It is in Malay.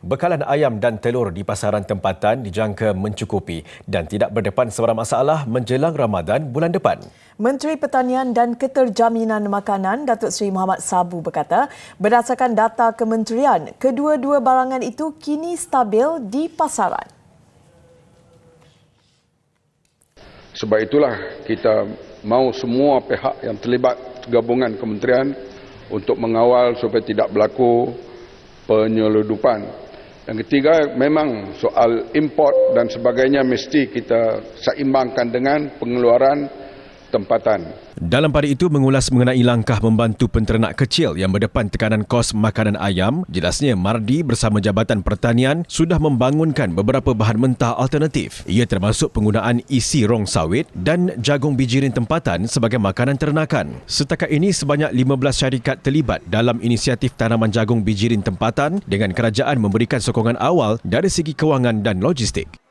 Bekalan ayam dan telur di pasaran tempatan dijangka mencukupi dan tidak berdepan sebarang masalah menjelang Ramadan bulan depan. Menteri Pertanian dan Keterjaminan Makanan Datuk Seri Mohamad Sabu berkata, berdasarkan data kementerian, kedua-dua barangan itu kini stabil di pasaran. Sebab itulah kita mahu semua pihak yang terlibat gabungan kementerian untuk mengawal supaya tidak berlaku penyeludupan. Yang ketiga, memang soal import dan sebagainya mesti kita seimbangkan dengan pengeluaran tempatan. Dalam pada itu, mengulas mengenai langkah membantu penternak kecil yang berdepan tekanan kos makanan ayam, jelasnya Mardi bersama Jabatan Pertanian sudah membangunkan beberapa bahan mentah alternatif. Ia termasuk penggunaan isi rong sawit dan jagung bijirin tempatan sebagai makanan ternakan. Setakat ini, sebanyak 15 syarikat terlibat dalam inisiatif tanaman jagung bijirin tempatan dengan kerajaan memberikan sokongan awal dari segi kewangan dan logistik.